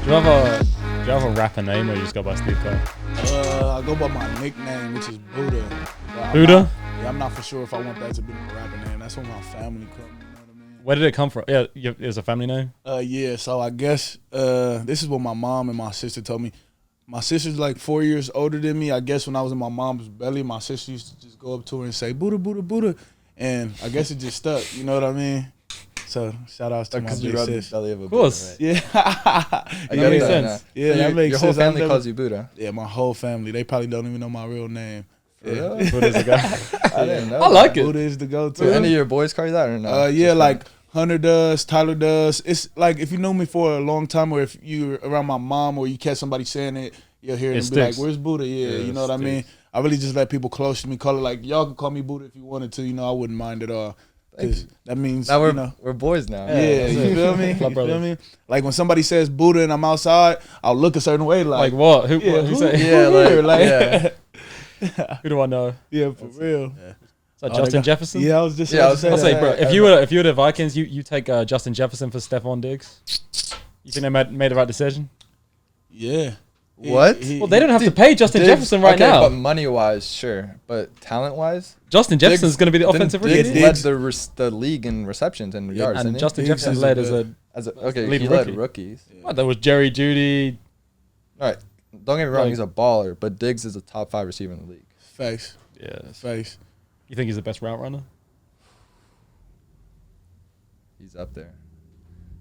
Do you have a rapper name or you just go by Steve Carr? I go by my nickname, which is Buddha. Buddha? I'm not for sure if I want that to be my rapper name. That's what my family called me. You know what I mean? Where did it come from? Yeah, it was a family name? Yeah, so I guess this is what my mom and my sister told me. My sister's like 4 years older than me. I guess when I was in my mom's belly, my sister used to just go up to her and say, Buddha, Buddha, Buddha. And I guess it just stuck, you know what I mean? So shout outs to my big sis. Belly of a Of course. Buddha, right? Yeah. That makes sense. Yeah, So that makes your sense. whole family calls you Buddha. Yeah, my whole family. They probably don't even know my real name. Yeah. Buddha's a guy. I didn't know. I like it. Buddha is the go-to. Do any of your boys call you that or no? Yeah, Just like Hunter does, Tyler does. It's like if you know me for a long time, or if you're around my mom, or you catch somebody saying it, you'll hear it and be like, "Where's Buddha?" Yeah, you know what I mean. I really just let people close to me call it like y'all can call me Buddha if you wanted to. You know, I wouldn't mind at all. Cause that means now we're boys now. Yeah, you feel me? You feel me? Like when somebody says Buddha and I'm outside, I'll look a certain way. Like what? Who say? Yeah, Who do I know? Yeah, for real. Is that Justin Jefferson? Yeah, I was just I'll say, bro, if you were the Vikings, you take Justin Jefferson for Stephon Diggs. You think they made the right decision? Yeah. What? Well, they don't have to pay Justin Jefferson right now. But money-wise, sure. But talent-wise? Justin Jefferson's going to be the offensive rookie. Diggs led the league in receptions and yards, and didn't Justin he? Jefferson led as a okay, he led rookies. What, there was Jerry Jeudy. All right. Don't get me wrong, he's a baller, but Diggs is a top 5 receiver in the league. Facts. Yeah. Facts. You think he's the best route runner? He's up there.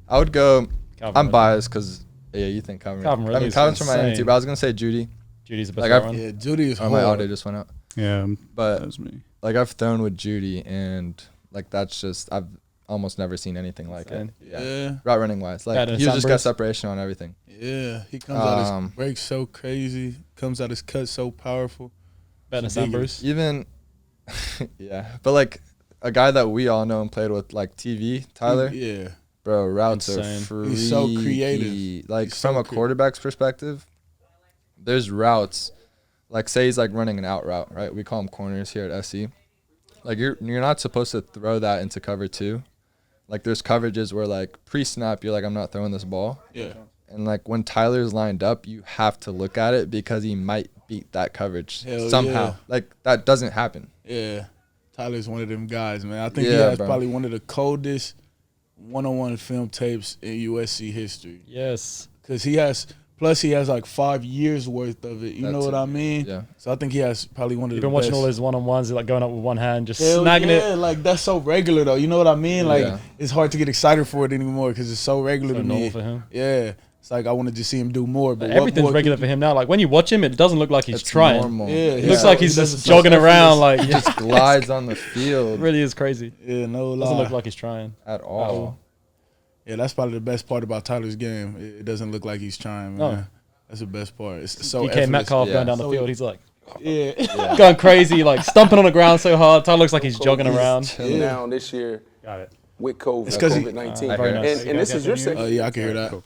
I would go. Calvin I'm Ridley. biased because you think Calvin Ridley. I mean, Calvin's from Miami too, but I was gonna say Judy. Judy's the best route runner. Yeah, Judy is Oh, my hard. audio just went out. Yeah, but that was me. Like I've thrown with Judy, and like that's just I've almost never seen anything like it. Yeah. Route running wise, like he just got separation on everything. Yeah, he comes out his breaks so crazy, comes out his cut so powerful. Better than Sam Bruce. Even, yeah, but like a guy that we all know and played with, like TV, Tyler. Yeah. Bro, routes Insane. are freaky. He's so creative. Like He's from so a quarterback's perspective, there's routes. Like say he's like running an out route, right? We call them corners here at SC. Like you're not supposed to throw that into cover 2. Like there's coverages where like pre-snap you're like I'm not throwing this ball. Yeah. And like when Tyler's lined up, you have to look at it because he might beat that coverage Hell somehow. yeah. Like that doesn't happen. Yeah. Tyler's one of them guys, man. I think he Yeah, has bro. probably one of the coldest one-on-one film tapes in USC history. Yes. Because he has like 5 years worth of it. You know what I mean? Yeah. So I think he has probably one of You've the been watching best. all his one-on-ones, like going up with one hand, just Hell snagging yeah, it. like that's so regular though. You know what I mean? Like Yeah. it's hard to get excited for it anymore because it's so regular So to normal me. for him. Yeah, it's like I want to just see him do more. But Like, what everything's more regular could for him now. Like when you watch him, it doesn't look like he's It's trying. normal. Yeah, It yeah. looks like he's He does just it so jogging around. effortless. Like He just glides on the field it really is crazy. Yeah, no lie. Doesn't look like he's trying. at all. Yeah, that's probably the best part about Tyler's game. It doesn't look like he's trying, man. No. That's the best part. It's so DK effortless. Metcalf Yeah. going down the So field, he's like Yeah. going crazy, like stumping on the ground so hard. Tyler looks like he's jogging around. Yeah. Now this year Got it. with COVID, It's 'cause he- COVID-19. Very nice. And this is your second. Yeah, I can hear that. Cool.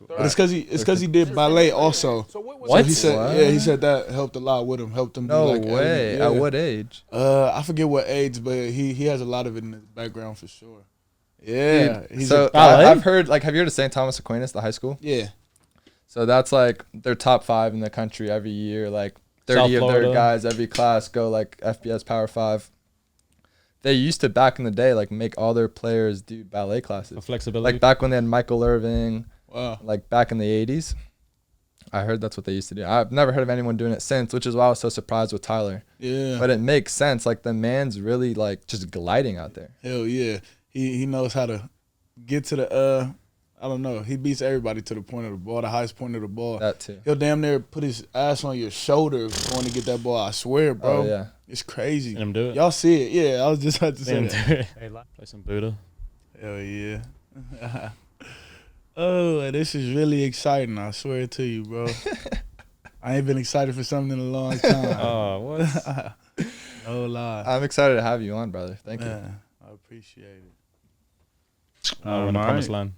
But it's because he did ballet also. So what was What? So he said, What? yeah, he said that helped a lot with him. Helped him. No be like way. yeah. At what age? I forget what age, but he has a lot of it in his background for sure. Yeah, Dude, he's so ballet? I've heard, like, have you heard of St. Thomas Aquinas, the high school? yeah. So that's like their top 5 in the country every year. Like 30 South of their Florida. guys every class go like FBS Power 5. They used to back in the day like make all their players do ballet classes. For flexibility. Like back when they had Michael Irving, Wow. like back in the 80s. I heard that's what they used to do. I've never heard of anyone doing it since, which is why I was so surprised with Tyler. Yeah. But it makes sense. Like the man's really like just gliding out there. Hell yeah. He knows how to get to the I don't know. He beats everybody to the point of the ball, the highest point of the ball. That too. He'll damn near put his ass on your shoulder going to get that ball. I swear, bro. Oh, yeah. It's crazy. Let him do it. Y'all see it. Yeah, I was just about to say Let him that. do it. Play some Buddha. Hell yeah. Oh, this is really exciting. I swear to you, bro. I ain't been excited for something in a long time. Oh, what? No lie. I'm excited to have you on, brother. Thank you. Man, I appreciate it. We're in the promised land.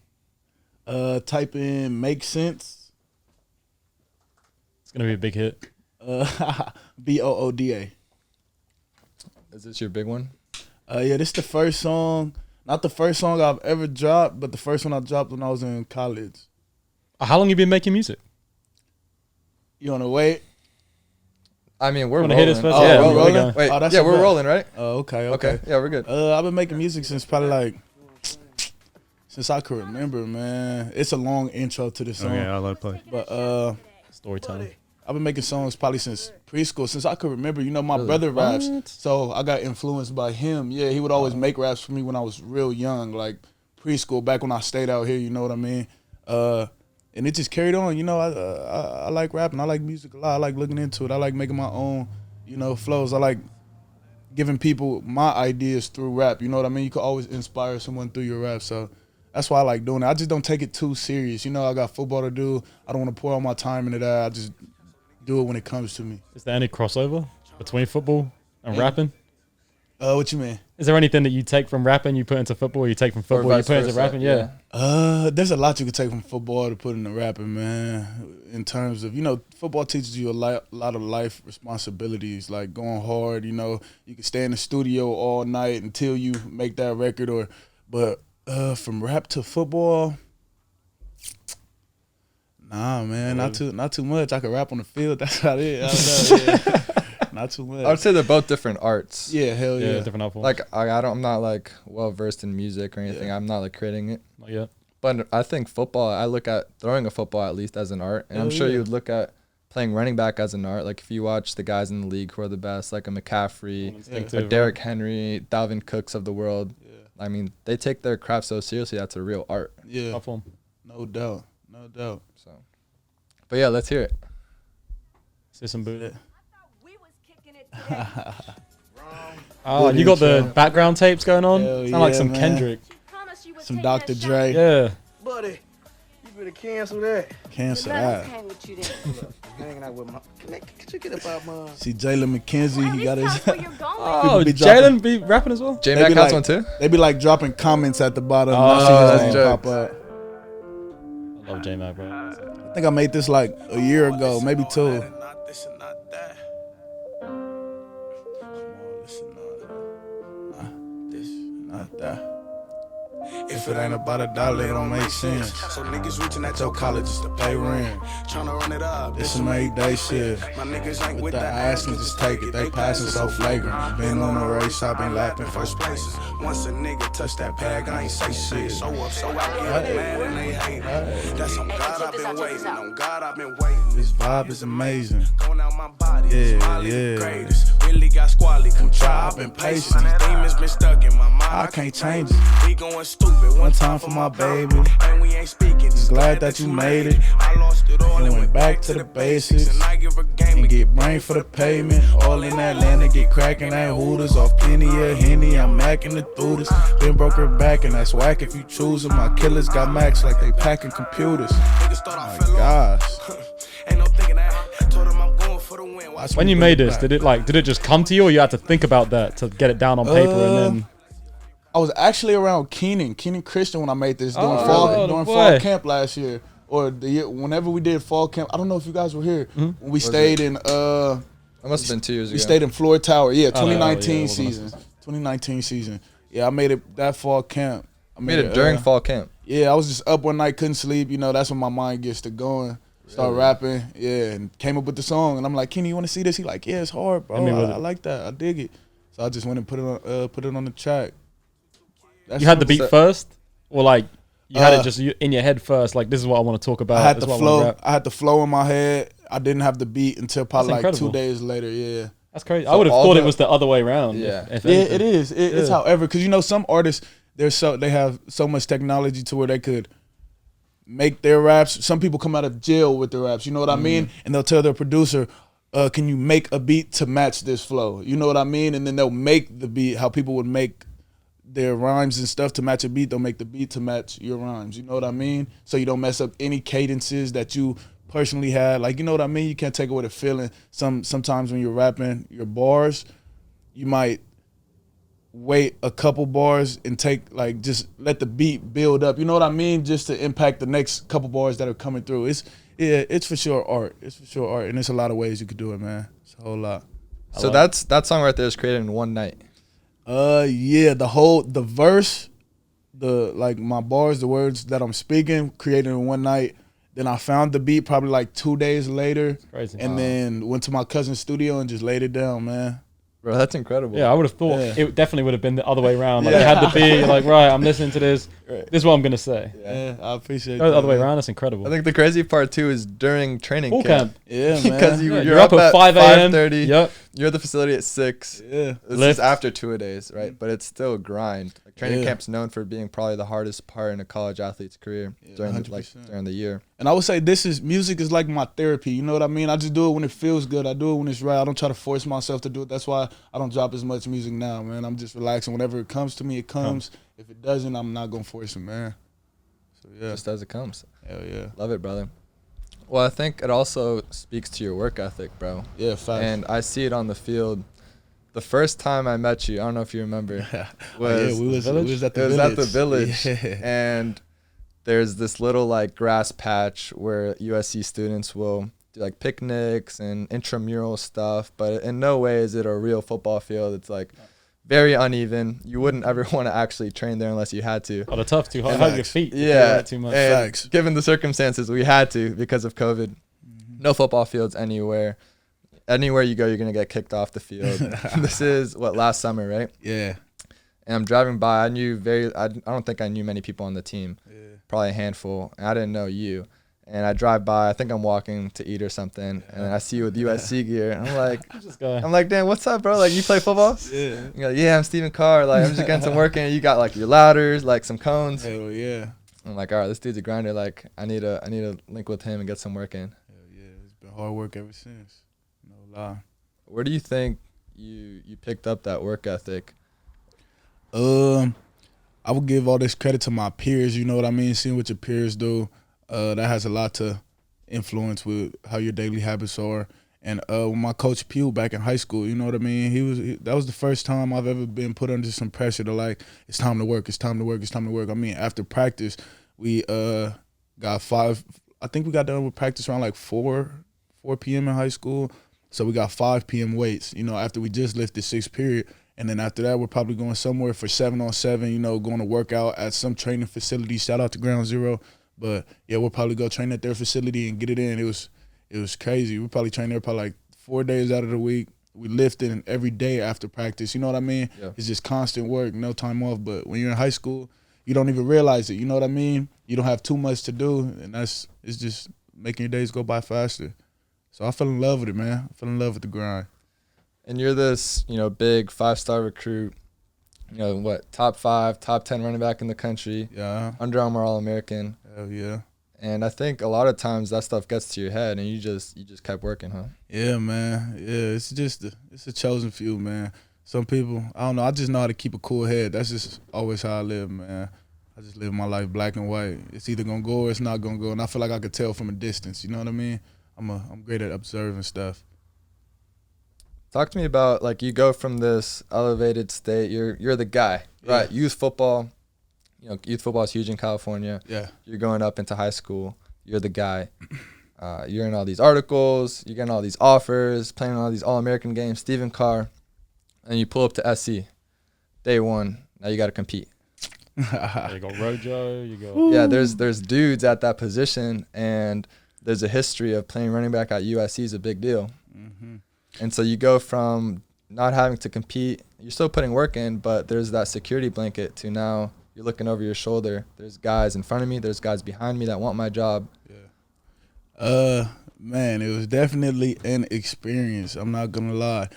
Type in make sense. It's gonna be a big hit. BOODA. Is this your big one? Yeah, this is the first song. Not the first song I've ever dropped, but the first one I dropped when I was in college. How long you been making music? You wanna wait? I mean, we're Wanna rolling. hit us first? Oh, Yeah, we're we're rolling? going. Wait, Oh, that's yeah, a we're bet. rolling, right? Oh, okay. Okay. Yeah, we're good. I've been making music since probably like since I could remember, man. It's a long intro to this song. Okay, I'll let it play. But Storytelling. I've been making songs probably since preschool, since I could remember. You know, my Really? brother raps, What? so I got influenced by him. Yeah, he would always make raps for me when I was real young, like preschool, back when I stayed out here. You know what I mean? And it just carried on. You know, I like rapping. I like music a lot. I like looking into it. I like making my own, you know, flows. I like giving people my ideas through rap. You know what I mean? You could always inspire someone through your rap. So that's why I like doing it. I just don't take it too serious. You know, I got football to do. I don't want to pour all my time into that. I just do it when it comes to me. Is there any crossover between football and rapping? What you mean? Is there anything that you take from rapping you put into football? Or you take from Or football you vice put into versa, rapping? Yeah. There's a lot you could take from football to put into rapping, man. In terms of, you know, football teaches you a lot of life responsibilities, like going hard. You know, you can stay in the studio all night until you make that record. But from rap to football, nah, man, not too much. I could rap on the field. That's about it. I don't know, yeah. Not too much. I would say they're both different arts. Yeah, hell yeah. Different art forms. Like I'm not like well versed in music or anything. I'm not like creating it. Not yet. But I think football, I look at throwing a football at least as an art. And I'm sure you would look at playing running back as an art. Like if you watch the guys in the league who are the best, like a McCaffrey, a Derrick Henry, Dalvin Cooks of the world. Yeah. I mean, they take their craft so seriously. That's a real art. Yeah. Art form. No doubt. No doubt. So, but yeah, let's hear it. See some booty. Oh, you got the background tapes going on? Hell Sound like yeah, some man. Kendrick. Some Dr. Dre. Yeah. Buddy, you better cancel that. Cancel that. Hanging out with my. Could you get up out my? See Jalen McKenzie, he got his. Oh, be Jalen be rapping as well? J-Mac be has like- one too? They be like dropping comments at the bottom. Oh, I see his that's name jokes. pop up. I love J-Mac, bro. I think I made this like a year ago, maybe two. Not this and not that. Not that. If it ain't about $1, it don't make sense. So niggas reaching at Your your college college just to pay rent. tryna run it up. This some everyday shit. My niggas ain't With the ass and just take it. They passing so flagrant. Been on the race, I been lapping First places. Once a nigga touch that bag, I ain't say shit. So up, so out, get mad and they hate it. That's on God I've been waiting. On God I've been waiting. This vibe is amazing. Going out my body, Yeah, Smiley yeah. the greatest. Really got squally, come try. I've been patient. These demons been stuck in my mind. I can't change it. We going stupid. One time for my baby. And we ain't speaking. Just glad that you made it. I lost it all And went back to the basics. And I give a game And get brain for the payment. All in Atlanta, get cracking that Hooters. Off penny or Henny, I'm macking the Thudas. Been broke her back, and that's whack if you choose them. My killers got max like they packing computers. Niggas thought I My fell off. gosh. Ain't no thinking that. Told him I'm going for the win. Watch When you made this, did it just come to you, or you had to think about that to get it down on paper and then? I was actually around Keenan Christian when I made this during Oh, fall the boy. fall camp last year, or the year whenever we did fall camp. I don't know if you guys were here when we stayed in. That must have been 2 years ago. We stayed in Floyd Tower. Yeah, Oh, yeah, 2019 it wasn't season. 2019 season. Yeah, I made it that fall camp. I made it during fall camp. Yeah, I was just up one night, couldn't sleep. You know, that's when my mind gets to going. Start rapping, yeah, and came up with the song. And I'm like, Kenny, you want to see this? He like, yeah, it's hard, bro. I like that. I dig it. So I just went and put it on the track. You had the beat first, or like you had it just in your head first? Like, this is what I want to talk about. I had this the is what I wanna flow. rap. I had the flow in my head. I didn't have the beat until probably That's like incredible. 2 days later. Yeah. That's crazy. So I would have all thought the- it was the other way around. Yeah. if Yeah, anything. it is. It's however, because you know some artists they have so much technology to where they could make their raps. Some people come out of jail with their raps. You know what I mean? And they'll tell their producer, "Can you make a beat to match this flow?" You know what I mean? And then they'll make the beat how people would make their rhymes and stuff to match a beat. They'll make the beat to match your rhymes. You know what I mean? So you don't mess up any cadences that you personally had. Like, you know what I mean? You can't take away the feeling. Sometimes when you're rapping your bars, you might wait a couple bars and just let the beat build up. You know what I mean? Just to impact the next couple bars that are coming through. It's for sure art. It's for sure art. And there's a lot of ways you could do it, man. It's a whole lot. So that song right there is created in one night. Yeah, the verse, my bars, the words that I'm speaking, created in one night. Then I found the beat probably like 2 days later, Crazy. and then went to my cousin's studio and just laid it down, man. Bro, that's incredible. Yeah, I would have thought Yeah. it definitely would have been the other way around. Like you had the beat, you're like, right, I'm listening to this. Right. This is what I'm gonna say. Yeah, I appreciate Go the that. other way man. around. That's incredible. I think the crazy part too is during training Full camp. Yeah, man. because Yeah, you're up at 5 a.m. 5:30. Yep. You're at the facility at 6. Yeah. This Lift. is after 2-a-days, right? But it's still a grind. Like training Yeah. camp's known for being probably the hardest part in a college athlete's career Yeah, during the, 100%. during the year. And I would say music is like my therapy. You know what I mean? I just do it when it feels good. I do it when it's right. I don't try to force myself to do it. That's why I don't drop as much music now, man. I'm just relaxing. Whenever it comes to me, it comes. If it doesn't, I'm not gonna force it, man. So yeah, Just as it comes. hell yeah, Love it, brother. Well, I think it also speaks to your work ethic, bro. yeah, facts. And I see it on the field. The first time I met you, I don't know if you remember, was we was at the it was village. at the village, Yeah. and there's this little like grass patch where USC students will do like picnics and intramural stuff, but in no way is it a real football field. It's like very uneven. You wouldn't ever want to actually train there unless you had to. Oh, the tough too hard. Facts. Hug your feet. if you Yeah, run it too much. and Facts. given the circumstances, we had to because of COVID. No football fields anywhere. Anywhere you go, you're gonna get kicked off the field. This is last summer, right? Yeah, And I'm driving by. I don't think I knew many people on the team. yeah. Probably a handful. And I didn't know you. And I drive by. I think I'm walking to eat or something, and I see you with USC gear. And This guy. I'm like, damn, what's up, bro? Like, you play football? Yeah. You're like, yeah, I'm Stephen Carr. Like, I'm just getting some work in. You got like your ladders, like some cones. Hell yeah. I'm like, all right, this dude's a grinder. Like, I need to link with him and get some work in. Hell yeah. It's been hard work ever since. No lie. Where do you think you picked up that work ethic? I would give all this credit to my peers. You know what I mean? Seeing what your peers do, that has a lot to influence with how your daily habits are. And with my coach Pugh back in high school, you know what I mean? That was the first time I've ever been put under some pressure to like, it's time to work, it's time to work, it's time to work. I mean, after practice, we got 5. I think we got done with practice around like 4 p.m. in high school. So we got 5 p.m. weights, you know, after we just lifted 6th period. And then after that, we're probably going somewhere for 7-on-7, you know, going to work out at some training facility. Shout out to Ground Zero. But, yeah, we'll probably go train at their facility and get it in. It was crazy. We probably trained there probably like 4 days out of the week. We lifted every day after practice. You know what I mean? Yeah. It's just constant work, no time off. But when you're in high school, you don't even realize it. You know what I mean? You don't have too much to do, and it's just making your days go by faster. So I fell in love with it, man. I fell in love with the grind. And you're this, big 5-star recruit, top 5, top 10 running back in the country, Yeah. Under Armour All-American. Hell yeah. And I think a lot of times that stuff gets to your head and you just kept working, huh? Yeah, man. Yeah, it's a chosen few, man. Some people, I don't know, I just know how to keep a cool head. That's just always how I live, man. I just live my life black and white. It's either gonna go or it's not gonna go. And I feel like I could tell from a distance, you know what I mean? I'm great at observing stuff. Talk to me about, like, you go from this elevated state, you're the guy, right? Yeah. Youth football, youth football is huge in California. Yeah. You're going up into high school, you're the guy. You're in all these articles, you're getting all these offers, playing all these All-American games, Stephen Carr, and you pull up to SC. Day one, now you got to compete. There you go, Rojo. You go. Yeah, there's dudes at that position, and there's a history of playing running back at USC is a big deal. Mm-hmm. And so you go from not having to compete, you're still putting work in, but there's that security blanket to now you're looking over your shoulder. There's guys in front of me, there's guys behind me that want my job. Yeah. Man, it was definitely an experience. I'm not gonna lie.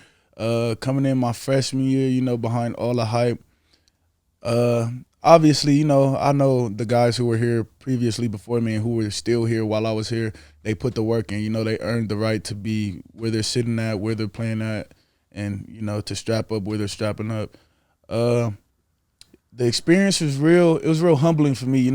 Coming in my freshman year, behind all the hype. Obviously, I know the guys who were here previously before me and who were still here while I was here. They put the work in. They earned the right to be where they're sitting at, where they're playing at, and to strap up where they're strapping up. The experience was real. It was real humbling for me.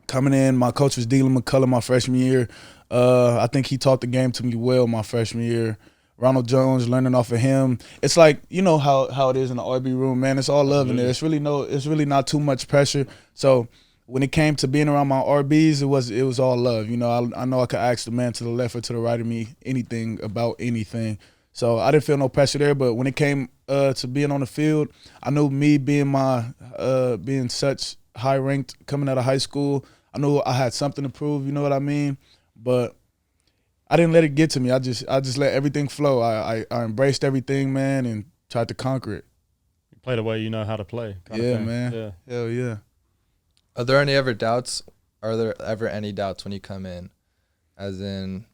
Coming in, my coach was Dylan McCullough my freshman year. I think he taught the game to me well my freshman year. Ronald Jones, learning off of him. It's like, how it is in the RB room, man. It's all love in there. It's really not too much pressure. So when it came to being around my RBs, it was all love. I know I could ask the man to the left or to the right of me anything about anything. So I didn't feel no pressure there. But when it came to being on the field, I knew me being such high ranked coming out of high school, I knew I had something to prove. You know what I mean? But I didn't let it get to me. I just let everything flow. I embraced everything, man, and tried to conquer it. You play the way you know how to play. Yeah, man. Yeah. Hell yeah. Are there any ever doubts? Are there ever any doubts when you come in? As in,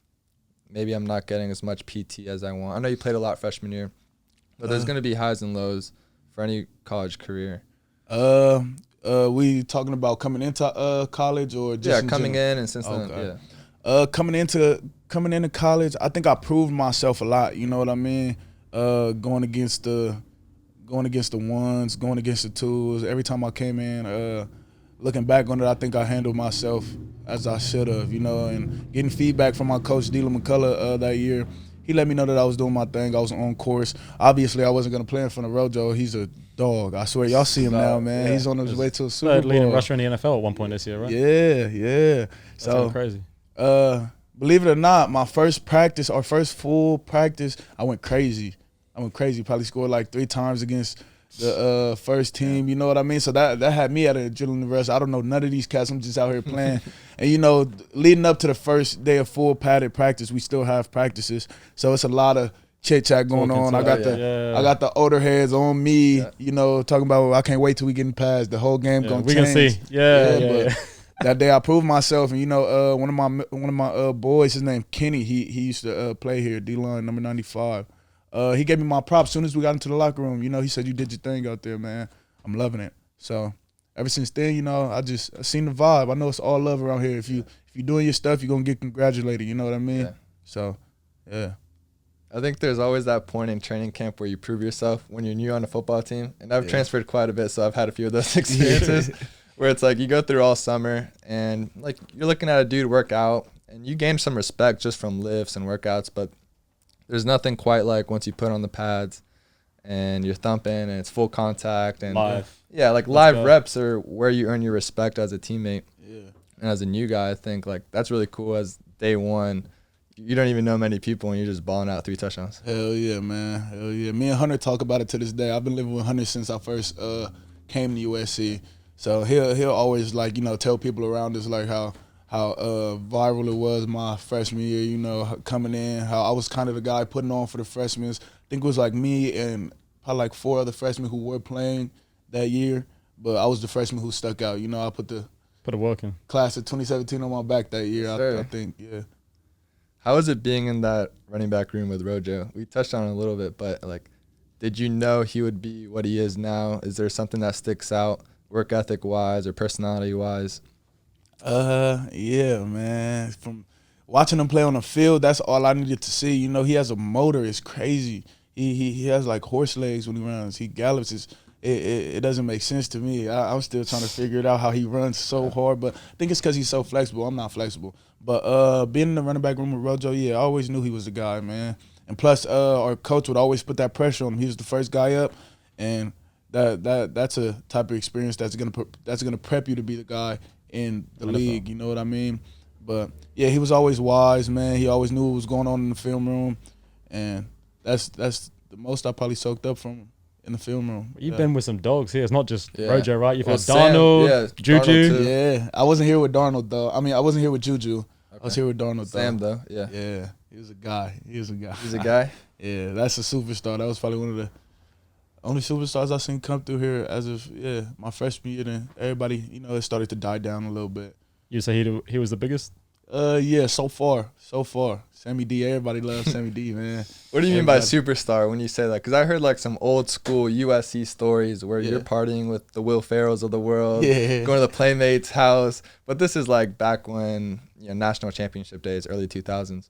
maybe I'm not getting as much PT as I want. I know you played a lot freshman year, but there's going to be highs and lows for any college career. We talking about coming into college or just coming general? in and since then, Okay. yeah. Coming into college, I think I proved myself a lot. You know what I mean? Going against the ones, going against the twos. Every time I came in, looking back on it, I think I handled myself as I should have. You know, and getting feedback from my coach, Dylan McCullough, that year. He let me know that I was doing my thing. I was on course. Obviously, I wasn't going to play in front of Rojo. He's a dog. I swear, y'all see him now, man. Yeah. He's on his way to a Super Bowl. Leading rusher in the NFL at one point this year, right? Yeah. That's crazy. Believe it or not, my first full practice, I went crazy. Probably scored like 3 times against the first team. You know what I mean? So that had me at an adrenaline rush. I don't know none of these cats. I'm just out here playing. And, you know, leading up to the first day of full padded practice, we still have practices. So it's a lot of chit-chat going on. I got the older heads on me, you know, talking about, I can't wait till we get past. The whole game going to change. We can see. Yeah. That day I proved myself, and you know, one of my boys, his name Kenny. He used to play here, D-line number 95. He gave me my props as soon as we got into the locker room. You know, he said, "You did your thing out there, man. I'm loving it." So ever since then, you know, I seen the vibe. I know it's all love around here. If you doing your stuff, you're gonna get congratulated. You know what I mean? Yeah. So, yeah. I think there's always that point in training camp where you prove yourself when you're new on a football team, and I've transferred quite a bit, so I've had a few of those experiences. Where it's like you go through all summer and like you're looking at a dude work out and you gain some respect just from lifts and workouts, but there's nothing quite like once you put on the pads and you're thumping and it's full contact and live. Yeah, like live reps are where you earn your respect as a teammate. Yeah. And as a new guy, I think like that's really cool. As day one, you don't even know many people and you're just balling out 3 touchdowns. Hell yeah, man. Hell yeah. Me and Hunter talk about it to this day. I've been living with Hunter since I first came to USC. So he'll always, like, you know, tell people around us like how viral it was my freshman year, you know, coming in, how I was kind of the guy putting on for the freshmen. I think it was like me and probably like 4 other freshmen who were playing that year, but I was the freshman who stuck out. You know, I put a work in. Class of 2017 on my back that year, I think, yeah. How was it being in that running back room with Rojo? We touched on it a little bit, but like, did you know he would be what he is now? Is there something that sticks out? Work ethic wise or personality wise? Yeah, man. From watching him play on the field, that's all I needed to see. You know, he has a motor. It's crazy. He has like horse legs when he runs. He gallops. It doesn't make sense to me. I'm still trying to figure it out how he runs so hard. But I think it's because he's so flexible. I'm not flexible. But being in the running back room with Rojo, yeah, I always knew he was the guy, man. And plus, our coach would always put that pressure on him. He was the first guy up, and that's a type of experience that's gonna prep you to be the guy in the league. You know what I mean? But yeah, he was always wise, man. He always knew what was going on in the film room, and that's the most I probably soaked up from him in the film room. You've been with some dogs here. It's not just Rojo, right? You've had Sam, Darnold, Juju. Darnold yeah, I wasn't here with Darnold though. I mean, I wasn't here with Juju. Okay. I was here with Darnold. Sam though, yeah. He was a guy. He's a guy. Yeah, that's a superstar. That was probably one of the only superstars I've seen come through here as of my freshman year. Then everybody, you know, it started to die down a little bit. You say he was the biggest? Yeah, so far. Sammy D, everybody loves Sammy D, man. What do you mean by superstar when you say that? Because I heard like some old school USC stories where you're partying with the Will Ferrells of the world, going to the Playmates' house. But this is like back when, you know, national championship days, early 2000s.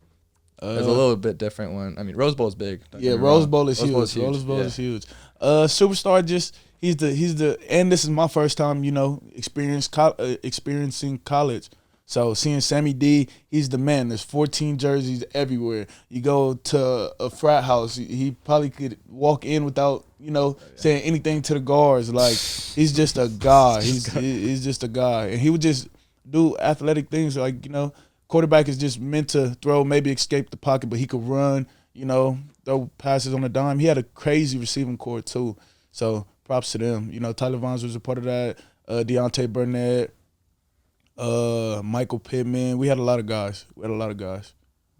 It's a little bit different one. I mean, Rose Bowl's big. Yeah, Rose Bowl is huge. Rose Bowl is huge. Superstar, just he's the and this is my first time, you know, experiencing college. So seeing Sammy D, he's the man. There's 14 jerseys everywhere. You go to a frat house, he probably could walk in without, you know, saying anything to the guards. Like, he's just a guy. He's just a guy, and he would just do athletic things. Like, you know, quarterback is just meant to throw, maybe escape the pocket, but he could run, you know, throw passes on a dime. He had a crazy receiving core too. So props to them. You know, Tyler Vaughns was a part of that. Deontay Burnett. Michael Pittman. We had a lot of guys.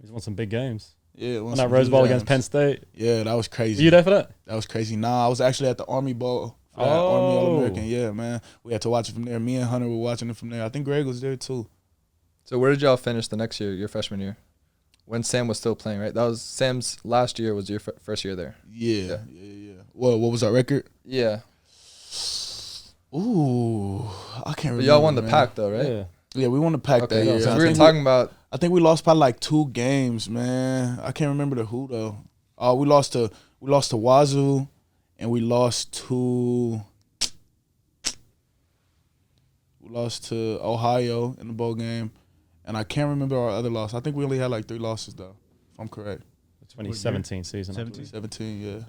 He's won some big games. Yeah, On that Rose Bowl against Penn State. Yeah, that was crazy. Were you there for that? That was crazy. Nah, I was actually at the Army Bowl. For that Army All-American. Yeah, man. We had to watch it from there. Me and Hunter were watching it from there. I think Greg was there too. So where did y'all finish the next year, your freshman year? When Sam was still playing, right? That was Sam's last year was your first year there. Yeah. What was our record? Yeah. Ooh, I can't remember. But y'all won the man. Pac though, right? Yeah. Yeah, we won the Pac that year. So we were talking about. I think we lost by like 2 games, man. I can't remember the who though. We lost to Wazoo, and we lost to Ohio in the bowl game, and I can't remember our other loss. I think we only had like 3 losses though, if I'm correct. The 2017 season. 17, yeah.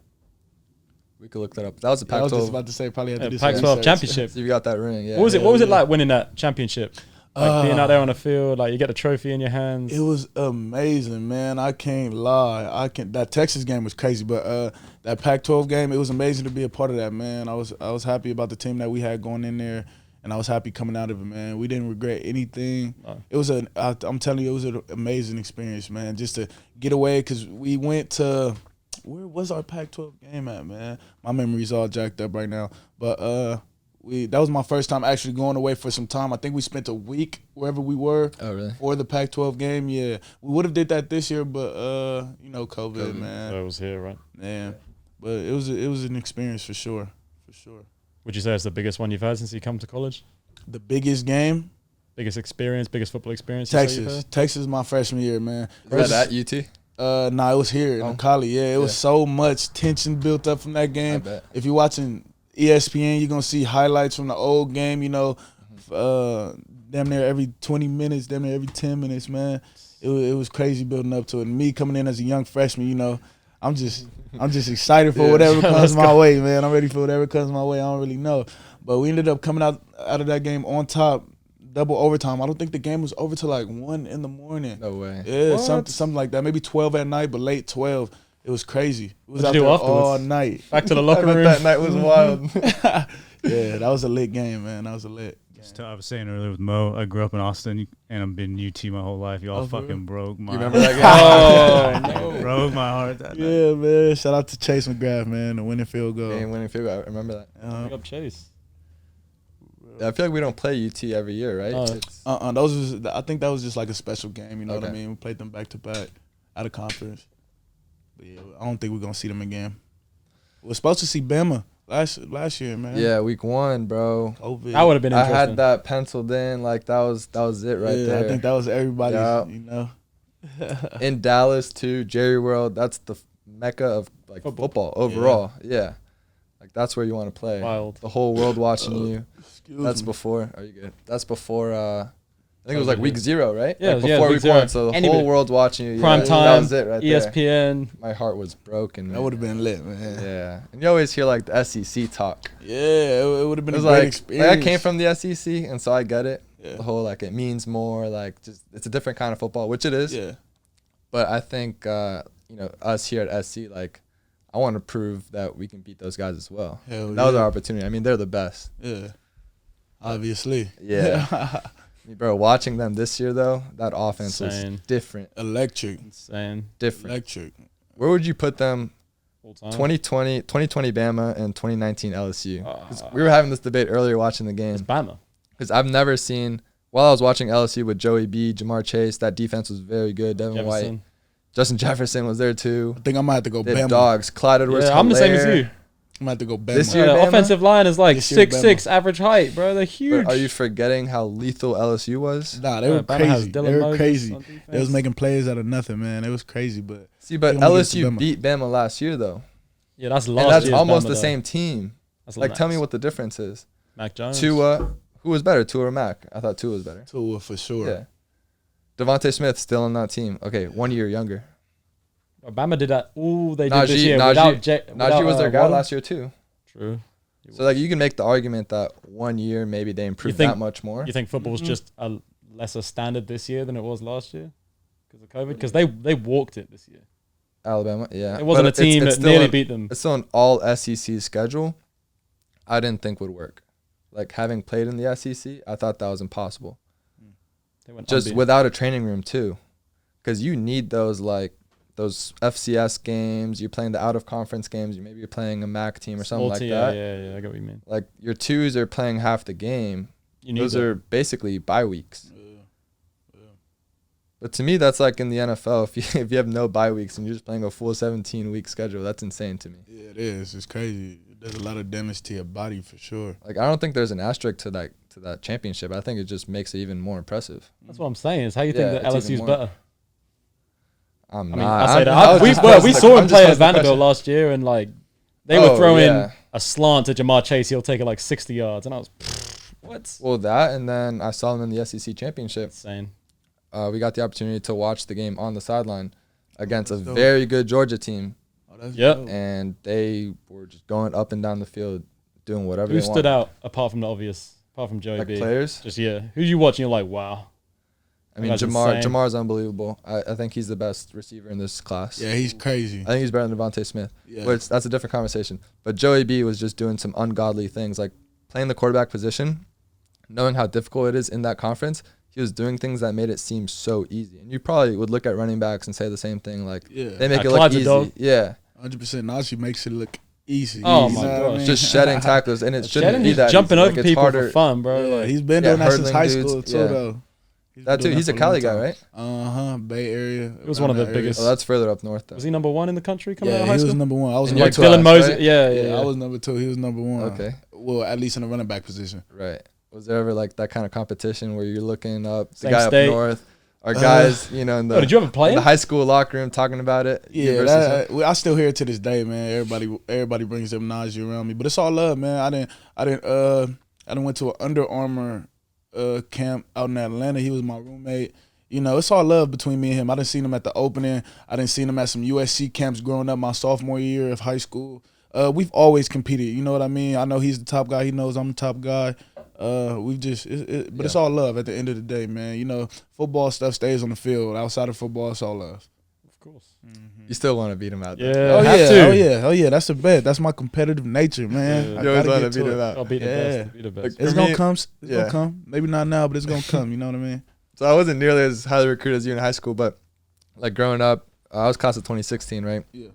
We could look that up. That was the I was just Pac-12. about to say probably had to do some Pac-12 research. championship. So you got that ring, yeah. What was it? What was it like winning that championship? Like being out there on the field, like you get a trophy in your hands. It was amazing, man. I can't lie. That Texas game was crazy, but that Pac-12 game, it was amazing to be a part of that, man. I was happy about the team that we had going in there, and I was happy coming out of it, man. We didn't regret anything. No. It was I'm telling you, it was an amazing experience, man. Just to get away, because we went to, where was our Pac-12 game at, man? My memory's all jacked up right now, but that was my first time actually going away for some time. I think we spent a week wherever we were. Oh, really? For the Pac-12 game, yeah. We would have did that this year, but COVID, man. So it was here, right? Man, but it was an experience for sure. Would you say it's the biggest one you've had since you come to college? The biggest game, Biggest experience, biggest football experience? you say you've Texas. had? Texas, my freshman year, man. Is that at UT? Nah, it was here in Cali. Yeah, it was so much tension built up from that I game. bet. If you're watching ESPN, you're gonna see highlights from the old game. Damn near every 20 minutes, damn near every 10 minutes, man. It was crazy building up to it. And me coming in as a young freshman, I'm just excited for whatever comes my way, man. I'm ready for whatever comes my way. I don't really know, but we ended up coming out of that game on top, double overtime. I don't think the game was over till like 1 in the morning. No way. Yeah, something like that. Maybe 12 at night, but late 12. It was crazy. It was What'd out you do there afterwards? all night. Back to the locker room. That night was wild. Yeah, that was a lit game, man. That was a lit. I was saying earlier with Mo, I grew up in Austin and I've been UT my whole life. Y'all for real? fucking broke my You remember that game? Oh, no. broke my heart that night. Yeah, man. Shout out to Chase McGrath, man. The winning field goal. Game winning field goal. I remember that. Big up Chase. I feel like we don't play UT every year, right? No. It's- I think that was just like a special game. You know what I Okay. mean? We played them back to back out of conference. But yeah, I don't think we're gonna see them again. We're supposed to see Bama last year, man. yeah, week 1, bro. COVID. That would have been I interesting. had that penciled in. Like that was it right yeah, there. I think that was everybody's. Yeah. In Dallas too, Jerry World. That's the mecca of like football overall. Yeah. Like that's where you want to play. Wild. The whole world watching you. Excuse That's me. before. Are you good? That's before. I think it was like week 0, right? Yeah, like yeah, before week week 0. 1. So the Anybody- whole world watching you. Prime yeah, time, That was it right there. ESPN. My heart was broken. That Man. would have been lit, man. Yeah, and you always hear like the SEC talk. Yeah, it would have been It a was great like, experience. I came from the SEC, and so I get it. Yeah. The whole like it means more. Like just it's a different kind of football, which it is. Yeah. But I think us here at SC, like I want to prove that we can beat those guys as well. Hell That was yeah. our opportunity. I mean, they're the best. Yeah. Obviously. Yeah. Bro, watching them this year though, that offense Insane. was different. Electric. Insane. Different. Electric. Where would you put them? Full time. 2020 Bama and 2019 LSU. 'Cause Ah. we were having this debate earlier watching the game. It's Bama. Because I've never seen, while I was watching LSU with Joey B, Jamar Chase, that defense was very good. Devin White, Jefferson. Justin Jefferson was there too. I think I might have to go They had Bama. dogs. Clyde Edwards. Yeah, I'm the same as you. I might have to go Bama. This Yeah, year, the Bama? offensive line is like This year, 6'6" average height, bro. They're huge. But are you forgetting how lethal LSU was? Nah, they Yeah, were Bama has crazy. Dylan They were Moses crazy. on They was defense. making plays out of nothing, man. It was crazy, but See, but They wanna get to LSU Bama. beat Bama last year though. Yeah, that's last And that's year's almost Bama, the though. same team. That's Like, tell me nice. what the difference is. Mac Jones. Tua, who was better, Tua or Mac? I thought Tua was better. Tua for sure. Yeah. Devontae Smith still on that team. Okay, 1 year younger. Bama did that. Ooh, they did this year Najee without was their guy Waddle. last year too. True. So like you can make the argument that 1 year maybe they improved think- that much more. You think football was just a lesser standard this year than it was last year because of COVID? Because they walked it this year. Alabama, yeah. It wasn't But a team it's that still nearly an- beat them. It's still an all SEC schedule. I didn't think would work. Like having played in the SEC, I thought that was impossible. They went just unbeaten. without a training room too, because you need those those FCS games. You're playing the out of conference games. Maybe you're playing a MAC team or something Small like team, that. Yeah, I get what you mean. Like your twos are playing half the game. You need Those that. are basically bye weeks. Yeah. But to me, that's like in the NFL. If you have no bye weeks and you're just playing a full 17-week schedule, that's insane to me. Yeah, it is. It's crazy. It does a lot of damage to your body for sure. Like I don't think there's an asterisk to that championship. I think it just makes it even more impressive. That's what I'm saying. Is how you Yeah, think that it's even LSU's more. better? I'm I mean, not. I say that. I was We just posing we the- saw I'm him just play at posing the Vanderbilt question. last year, and like they were throwing yeah. a slant to Jamar Chase. He'll take it like 60 yards, and I was, what? Well, that, and then I saw them in the SEC championship. Insane. We got the opportunity to watch the game on the sideline against a That's dope. very good Georgia team, Oh, that's Yep. dope. and they were just going up and down the field doing whatever Who they stood wanted. out apart from the obvious? Apart from Joey Like B. players? Just who you watching? You're like, wow. I mean, That's insane. Jamar's unbelievable. I think he's the best receiver in this class. Yeah, he's crazy. I think he's better than Devontae Smith. Yeah. But that's a different conversation. But Joey B was just doing some ungodly things, like playing the quarterback position, knowing how difficult it is in that conference. He was doing things that made it seem so easy. And you probably would look at running backs and say the same thing, like Yeah. they make it look Clyde's a easy. dog. Yeah, 100%. Now she makes it look easy. Oh, You my know what I gosh. mean? just shedding tackles, and it shouldn't Sheddon, be he's that jumping easy. over Like, it's people harder. for fun, bro. Yeah, Like, he's been Yeah, doing that since hurdling high dudes, school too, yeah. though. That too. He's a Cali guy, right? Bay Area. He was one of the biggest- Oh, that's further up north, though. was he number 1 in the country coming out Yeah, of he high was school? number one. I was In number Like your two. Dylan class, Moses. right? Yeah, Yeah, yeah. I was number 2. He was number 1. Okay, Well, at least in the running back position. right. Was there ever like that kind of competition where you're looking up the Same guy state. up north, or guys, in Oh, the did you ever play in the him? high school locker room talking about it? Yeah, You versus him? I still hear it to this day, man. Everybody brings them nausea around me, but it's all love, man. I didn't went to an Under Armour camp out in Atlanta. He was my roommate. You know, it's all love between me and him. I done seen him at the opening. I done seen him at some USC camps growing up my sophomore year of high school. We've always competed. You know what I mean? I know he's the top guy. He knows I'm the top guy. We've just, but it's all love at the end of the day, man. You know, football stuff stays on the field. Outside of football, it's all love. Of course. You still want to beat him out there. Yeah. Oh have yeah, to. oh yeah. That's a bet. That's my competitive nature, man. Yeah. I You always gotta want get to beat to him it. out. I'll be the Yeah. best. Be the best. It's For gonna me- come. It's yeah. gonna come. Maybe not now, but it's gonna come. You know what I mean? So I wasn't nearly as highly recruited as you in high school, but like growing up, I was class of 2016, right? Yeah.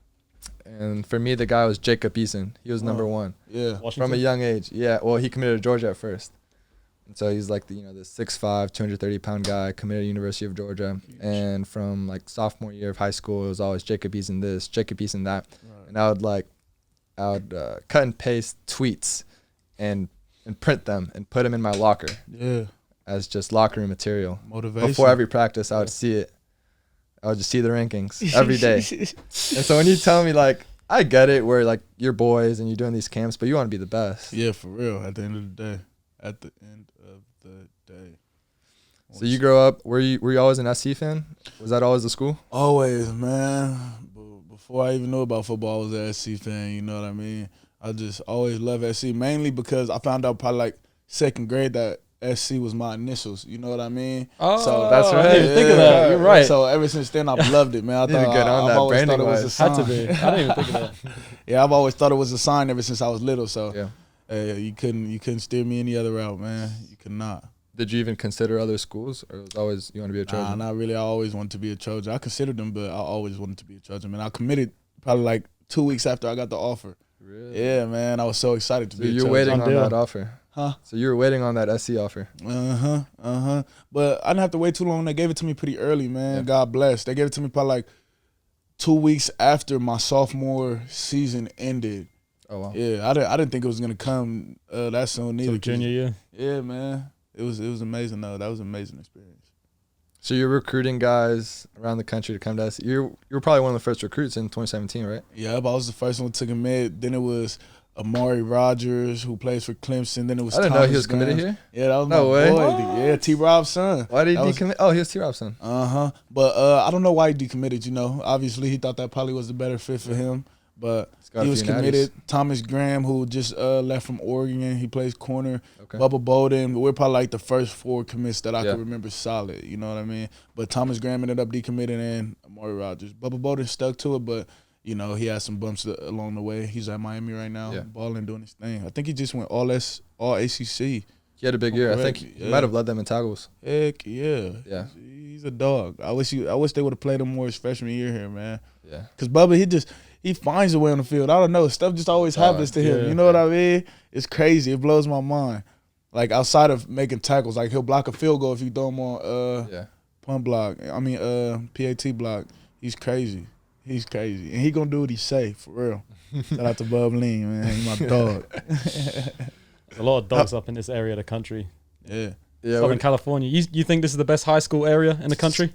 And for me, the guy was Jacob Eason. He was number 1 Yeah. from Washington? a young age. Yeah, well, he committed to Georgia at first. And so he's like the 6'5", 230-pound guy, committed to University of Georgia. And from like sophomore year of high school, it was always Jacob Eason this, Jacob Eason that. Right. And I would cut and paste tweets and print them and put them in my locker Yeah. as just locker room material. Motivation. Before every practice, I would see it. I would just see the rankings every day. And so when you tell me, like, I get it where, like, you're boys and you're doing these camps, but you want to be the best. Yeah, for real. At the end of the day. At the end of the day. So you grow up, were you always an SC fan? Was that always the school? Always, man. Before I even knew about football, I was an SC fan. You know what I mean? I just always loved SC, mainly because I found out probably like second grade that SC was my initials. You know what I mean? Oh, So that's right. I didn't even think of that. You're right. So ever since then, I've loved it, man. I Need to thought get on I've that always thought it was a branding-wise. sign. Had to be. I didn't even think of that. Yeah, I've always thought it was a sign ever since I was little. So Yeah. you couldn't steer me any other route, man. You could not. Did you even consider other schools, or was it always you want to be a Nah, Trojan? not really. I always wanted to be a Trojan. I considered them, but I always wanted to be a Trojan, man. I committed probably like 2 weeks after I got the offer. Really? Yeah, man. I was so excited to So be a you're Trojan. waiting on deal. that offer. Huh? So you were waiting on that SC offer. But I didn't have to wait too long. They gave it to me pretty early, man. Yeah. God bless. They gave it to me probably like 2 weeks after my sophomore season ended. Oh wow. Yeah, I didn't think it was gonna come that soon either. So junior year. Yeah, man. It was amazing though. That was an amazing experience. So you're recruiting guys around the country to come to SC. You were probably one of the first recruits in 2017, right? Yeah, I was the first one to commit. Then it was Amari Rogers, who plays for Clemson. Then it was I didn't know Thomas he was committed Grimes. here. Yeah, that was No my way. boy. Yeah, T. Rob's son. Why did That he was- decommit? Oh, he was T. Robson. But I don't know why he decommitted, you know. Obviously, he thought that probably was the better fit for him. But got he a was few natties. committed. Thomas Graham, who just left from Oregon, he plays corner. Okay. Bubba Bolden. We're probably like the first 4 commits that I Yeah. can remember solid. You know what I mean? But Thomas Graham ended up decommitting, and Amari Rogers. Bubba Bolden stuck to it, but you know he had some bumps along the way. He's at Miami right now, Yeah. balling, doing his thing. I think he just went all ACC He had a big year. I think he might have led them in tackles. Heck yeah. Yeah. He's a dog. I wish they would have played him more his freshman year here, man. Yeah. Because Bubba, he finds a way on the field. I don't know. Stuff just always happens to him. Yeah. You know what I mean? It's crazy. It blows my mind. Like, outside of making tackles, like, he'll block a field goal if you throw him on punt block. I mean, PAT block. He's crazy. He's crazy. And he going to do what he say, for real. Shout out to Bub Lean, man. He my dog. There's a lot of dogs up in this area of the country. Yeah. Southern California. You think this is the best high school area in the country?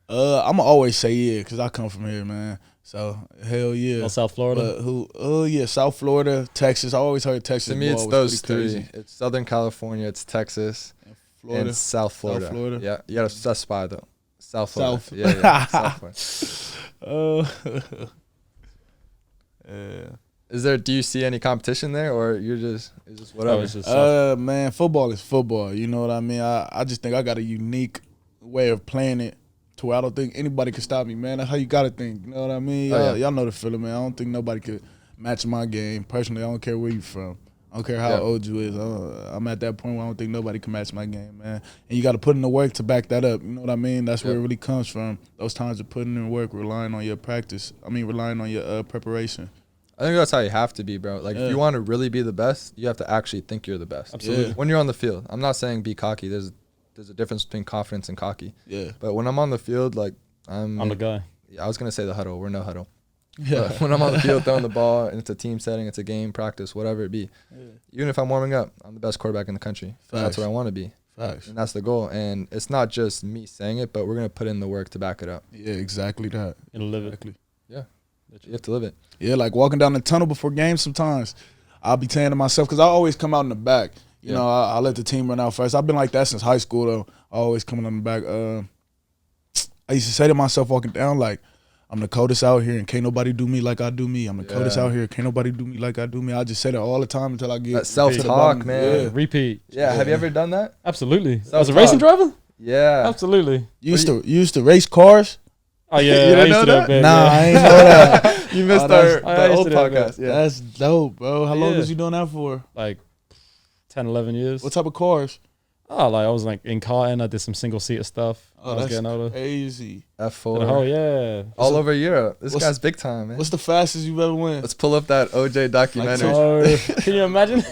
I'm going to always say yeah, because I come from here, man. So, hell yeah. Or South Florida? Yeah, South Florida, Texas. I always heard Texas. To me, it's those three. It's Southern California, it's Texas, Florida, and South Florida. South Florida. Yeah, you got to specify, though. South Florida. South. Yeah, South Florida. Do you see any competition there, or it's just whatever? It's just man, football is football. You know what I mean? I just think I got a unique way of playing it to where I don't think anybody can stop me, man. That's how you got to think. You know what I mean? Y'all know the feeling, man. I don't think nobody could match my game. Personally, I don't care where you from. I don't care how old you is. I'm at that point where I don't think nobody can match my game, man. And you got to put in the work to back that up. You know what I mean? That's where it really comes from. Those times of putting in work, relying on your practice. Relying on your preparation. I think that's how you have to be, bro. Like, if you want to really be the best, you have to actually think you're the best. Absolutely. When you're on the field. I'm not saying be cocky. There's a difference between confidence and cocky. Yeah. But when I'm on the field, like, I'm the guy. Yeah, I was going to say the huddle. We're no huddle. Yeah. But when I'm on the field throwing the ball, and it's a team setting, it's a game, practice, whatever it be. Yeah. Even if I'm warming up, I'm the best quarterback in the country. That's what I want to be. Facts. And that's the goal. And it's not just me saying it, but we're going to put in the work to back it up. Yeah, exactly that. You'll live it. Exactly. Yeah. You have to live it. Yeah, like walking down the tunnel before games sometimes. I'll be saying to myself, because I always come out in the back. You know, I let the team run out first. I've been like that since high school, though. I always coming on the back. I used to say to myself walking down, like, I'm the coldest out here, and can't nobody do me like I do me. I'm the coldest out here, can't nobody do me like I do me. I just say that all the time until I get that self-talk, man. Yeah. Repeat. Yeah, have you ever done that? Absolutely. Self-talk. As a racing driver? Yeah. Absolutely. You used to race cars? Oh, yeah. You didn't know that? Nah, I ain't know that. You missed the old podcast. Yeah. That's dope, bro. How long was you doing that for? Like 10, 11 years. What type of cars? Oh, like I was like in karting. I did some single-seater stuff. Oh, I was that's getting older. crazy. F4. Oh, yeah. All over Europe. This guy's big time, man. What's the fastest you've ever went? Let's pull up that OJ documentary. Oh, can you imagine?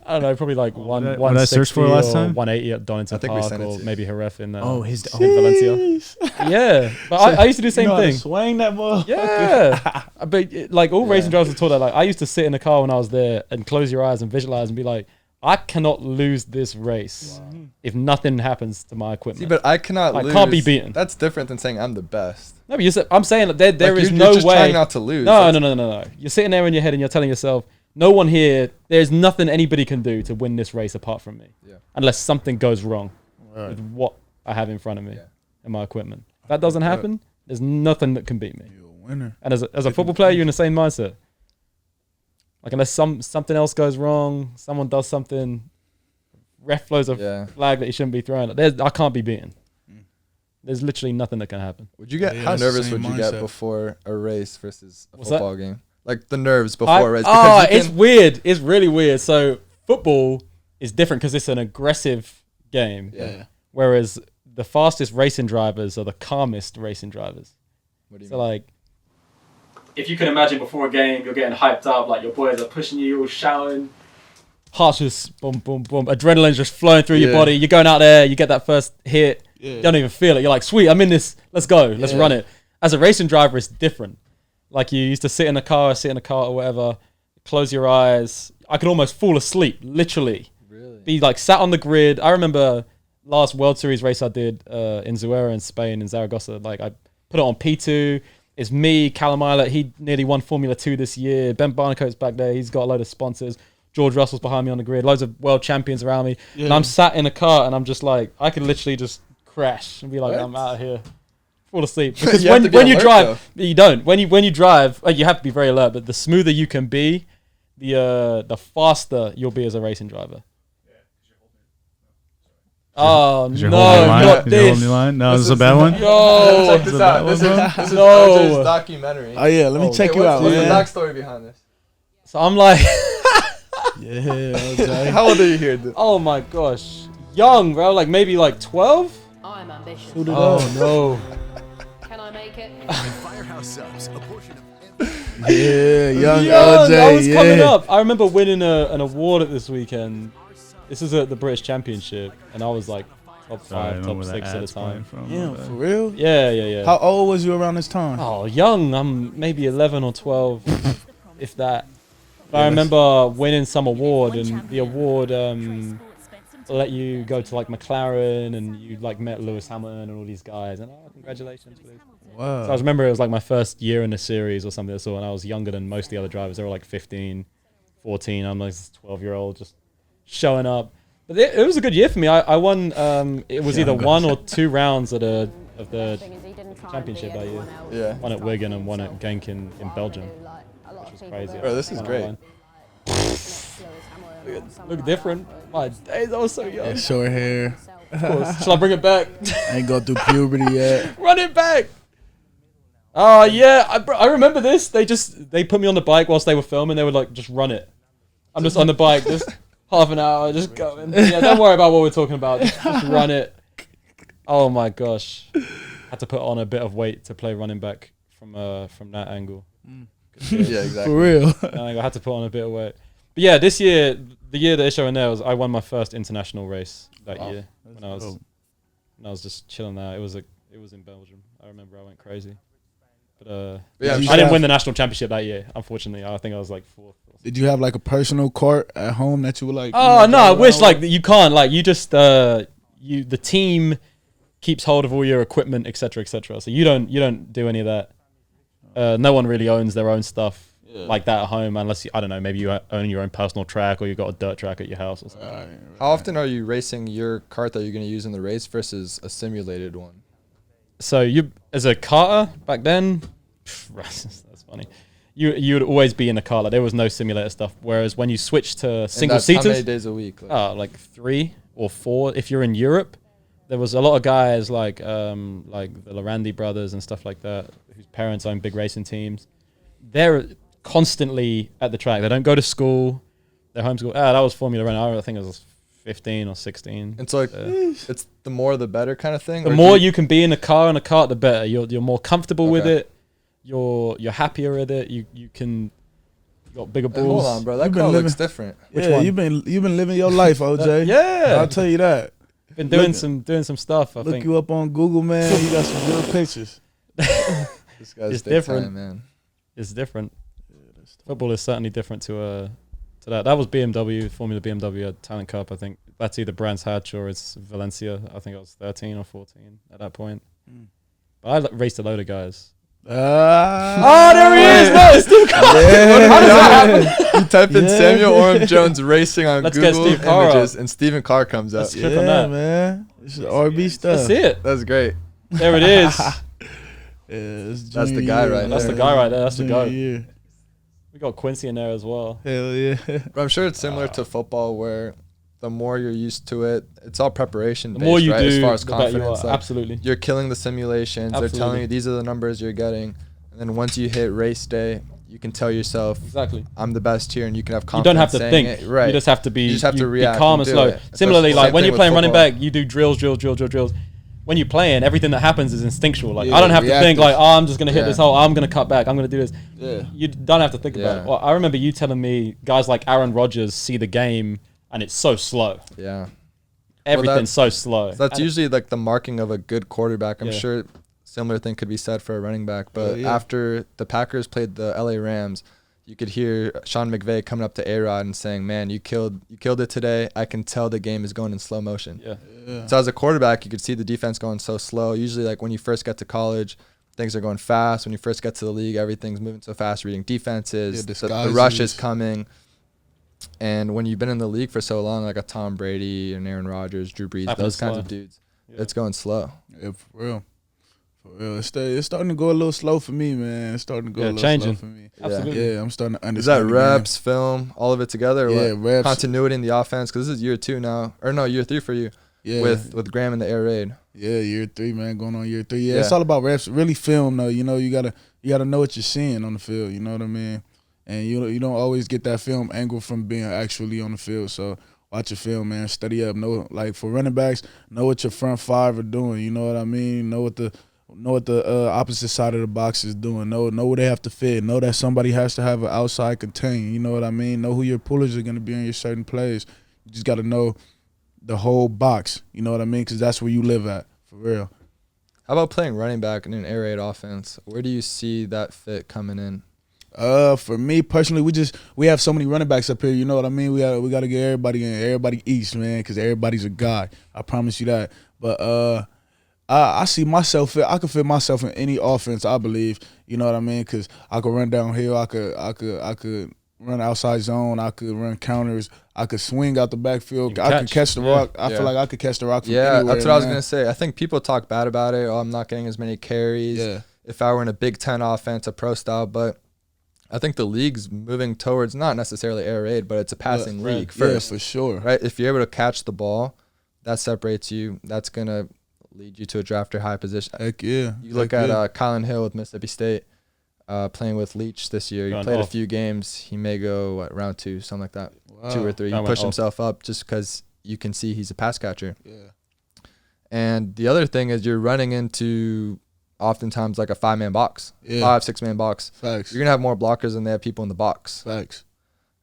I don't know, probably like What did I 160 search for last time? 180 at Donington I think we Park, sent it or to maybe Jerez in his in Valencia. Yeah, but I used to do the same you know how to thing. swing that motherfucker? Yeah, but like all racing drivers are taught that. Like I used to sit in the car when I was there and close your eyes and visualize and be like, I cannot lose this race if nothing happens to my equipment. See, but I cannot lose. I can't be beaten. That's different than saying I'm the best. No, but I'm saying that there Like, is you're no just way. trying not to lose. No. You're sitting there in your head and you're telling yourself, no one here, there's nothing anybody can do to win this race apart from me. Yeah. Unless something goes wrong with what I have in front of me and my equipment. If that doesn't happen, there's nothing that can beat me. You're a winner. And as a football player, you're in the same mindset. Like unless something else goes wrong, someone does something, ref throws a flag that he shouldn't be throwing. I can't be beaten. There's literally nothing that can happen. Would you get how nervous would you get before a race versus a football game? Like the nerves before a race. It's weird. It's really weird. So football is different because it's an aggressive game. Yeah. Whereas the fastest racing drivers are the calmest racing drivers. What do you mean? Like, if you can imagine before a game, you're getting hyped up, like your boys are pushing you, you're shouting. Heart's just boom, boom, boom. Adrenaline's just flowing through your body. You're going out there, you get that first hit. Yeah. You don't even feel it. You're like, sweet, I'm in this. Let's go. Let's run it. As a racing driver, it's different. Like you used to sit in a car or whatever, close your eyes. I could almost fall asleep, literally. Really? Be like sat on the grid. I remember last World Series race I did in Zuera in Spain, in Zaragoza. Like I put it on P2. It's me, Callum Eilert. He nearly won Formula 2 this year. Ben Barnicoat's back there. He's got a load of sponsors. George Russell's behind me on the grid. Loads of world champions around me. Yeah. And I'm sat in a car and I'm just like, I could literally just crash and be like, I'm out of here. Fall asleep. Because when you drive, you don't. When you drive, you have to be very alert. But the smoother you can be, the faster you'll be as a racing driver. Oh no! Not this. No, this is a bad one. No, check this out. This is OJ's documentary. Oh yeah, let me check you out. What's the backstory behind this? So I'm like, Yeah, OJ. How old are you here, dude? Oh my gosh, young, bro. Like maybe like 12. I'm ambitious. Shoot it Oh up. no. Can I make it? Firehouse subs, a portion of Yeah, young Young, OJ. I was yeah. coming up. I remember winning an award at this weekend. This is at the British Championship, and I was like top Sorry, I 5, remember top where 6 that at the ad's playing time. from. Yeah, My bad. for real? Yeah. How old was you around this time? Oh, young. I'm maybe 11 or 12, if that. But I remember winning some award, and the award let you go to like McLaren, and you like met Lewis Hamilton and all these guys, and congratulations, please. Wow. So I remember it was like my first year in the series or something. So when I was younger than most of the other drivers, they were like 15, 14. I'm like this 12-year-old just showing up. But it was a good year for me. I won. It was either 1 or 2 rounds of the championship that year. Yeah. One at Wigan and one at Genk in Belgium, which was crazy. Bro, this is great. Look different. My days, I was so young. Yeah, short hair. Of course. Shall I bring it back? Ain't go through puberty yet. Run it back. Oh yeah, I remember this. They put me on the bike whilst they were filming. They would like just run it. I'm just on the bike, just half an hour, just going. Yeah, don't worry about what we're talking about. Just run it. Oh my gosh, had to put on a bit of weight to play running back from that angle. Yeah, exactly. For real. I had to put on a bit of weight. But yeah, this year, the year that they're showing there, I won my first international race that year when I was just chilling there. It was in Belgium. I remember I went crazy. But Yeah, I didn't win the national championship that year, unfortunately. I think I was like 4th. Did you have like a personal cart at home that you were like? Oh no, I wish like you can't like you just the team keeps hold of all your equipment, etc., etc. So you don't do any of that. No one really owns their own stuff like that at home unless I don't know, maybe you own your own personal track or you've got a dirt track at your house or something. How often are you racing your kart that you're going to use in the race versus a simulated one? So you as a karter back then, that's funny. You would always be in a car. Like there was no simulator stuff. Whereas when you switch to single And that's how many seaters, days a week? Like, like 3 or 4. If you're in Europe, there was a lot of guys like the Lorandi brothers and stuff like that, whose parents own big racing teams. They're constantly at the track. They don't go to school. They're homeschooled. That was Formula One. I think it was 15 or 16. it's like it's the more the better kind of thing. The more you can be in a car and a kart, the better. You're more comfortable with Okay. it. You're happier with it. You got bigger Hey, balls. hold on, bro. That You've been car living- looks different. Yeah, one? you've been living your life, OJ. Yeah. I'll tell you that. Been doing Look- some stuff. I Look think you up on Google, man. You got some good pictures. This guy's It's big different. time, man. it's different. Football is certainly different to that. That was BMW, Formula BMW Talent Cup. I think that's either Brands Hatch or it's Valencia. I think I was 13 or 14 at that point. But I raced a load of guys. Ah. There he is! No, it's Steve Carr. How does that happen? You type in Yeah. Samuel Orm Jones racing on Let's get Google Steve Carr up. images, and Stephen Carr comes up. Let's trip Yeah, on that. man. This is RB stuff. Let's see it. That's great. There it is. Yeah, That's the guy right That's there. the guy right there. That's the Junior guy. year. We got Quincy in there as well. Hell yeah. But I'm sure it's similar to football, where the more you're used to it, it's all preparation. The more you right? do, as far as the better you confidence, are. like, Absolutely. you're killing the simulations. They're telling Absolutely. you these are the numbers you're getting, and then once you hit race day, you can tell yourself, Exactly. I'm the best here, and you can have You confidence. don't have to saying think. It. Right. You just have to be. You just have to be react calm and and do slow. it. It's Similarly, the like same when thing you're with playing running football. back, you do drills. When you're playing, everything that happens is instinctual. Like Yeah, I don't have to think reactive. like, oh, I'm just gonna hit Yeah. this hole. I'm gonna cut back. I'm gonna do this. Yeah. You don't have to think about Yeah. it. Well, I remember you telling me guys like Aaron Rodgers see the game and it's so slow. Yeah. Everything's so slow. So that's And usually like the marking of a good quarterback. I'm Yeah. sure similar thing could be said for a running back. But yeah. after the Packers played the LA Rams, you could hear Sean McVay coming up to A-Rod and saying, "Man, you killed it today. I can tell the game is going in slow motion." Yeah. So as a quarterback, you could see the defense going so slow. Usually, like when you first get to college, things are going fast. When you first get to the league, everything's moving so fast. Reading defenses, Yeah, the rush is disguises. coming. And when you've been in the league for so long, like a Tom Brady and Aaron Rodgers, Drew Brees, Happens those kinds slow. of dudes, Yeah. it's going slow. Yeah, for real. For real. It's starting to go a little slow for me, man. It's starting to go Yeah, a little changing. slow for me. Absolutely. Yeah, I'm starting to Is that understand. the game. reps, film, all of it together? Or Yeah, what? reps. Continuity in the offense, because this is year 2 now, or no, year 3 for you Yeah. with Graham and the air raid. Yeah, year 3, man, going on year 3. Yeah, Yeah. it's all about reps. Really film though. You know, you gotta know what you're seeing on the field. You know what I mean? and you don't always get that film angle from being actually on the field. So watch your film, man. Study up. Know, like for running backs, know what your front five are doing. You know what I mean? Know what the opposite side of the box is doing. Know where they have to fit. Know that somebody has to have an outside contain. You know what I mean? Know who your pullers are going to be in your certain plays. You just got to know the whole box. You know what I mean? Because that's where you live at, for real. How about playing running back in an air raid offense? Where do you see that fit coming in? For me personally, we have so many running backs up here. You know what I mean? We got to get everybody in, everybody east, man, because everybody's a guy. I promise you that. But I see myself. I could fit myself in any offense. I believe. You know what I mean? Because I could run downhill. I could run outside zone. I could run counters. I could swing out the backfield. I could catch the rock. I feel like I could catch the rock from anywhere. That's what I was going to say. I think people talk bad about it. Oh, I'm not getting as many carries. Yeah. If I were in a Big Ten offense, a pro style. But I think the league's moving towards not necessarily air raid, but it's a passing league first. Yeah, for sure. Right? If you're able to catch the ball, that separates you. That's going to lead you to a draft or high position. Heck yeah. You look at Kylan Hill with Mississippi State. Playing with Leach this year. He played a few games. He may go, round 2, something like that. Wow. 2 or 3. He pushed himself up just because you can see he's a pass catcher. Yeah. And the other thing is you're running into oftentimes like a 5-man box, 5-6-man box. Facts. You're going to have more blockers than they have people in the box. Facts.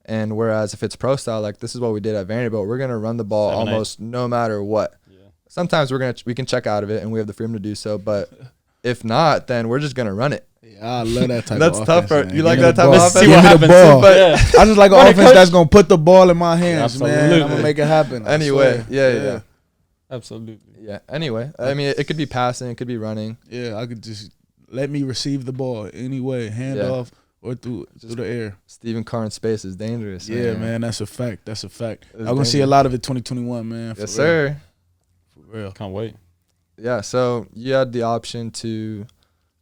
And whereas if it's pro style, like this is what we did at Vanderbilt, we're going to run the ball 7, almost 8. no matter what. Yeah. Sometimes we can check out of it and we have the freedom to do so, but if not, then we're just going to run it. Yeah, I love that type that's of tough. offense. You like that type of offense? See what happens. But I just like an offense that's going to put the ball in my hands, man. Absolutely. I'm going to make it happen. Anyway, yeah. Absolutely. Yeah, anyway. I mean, it could be passing. It could be running. Yeah, I could just let me receive the ball anyway, hand off or through the air. Stephen Carr in space is dangerous. Yeah, man, that's a fact. That's a fact. I'm going to see a lot of it 2021, man. Yes, sir. For real. Can't wait. Yeah, so you had the option to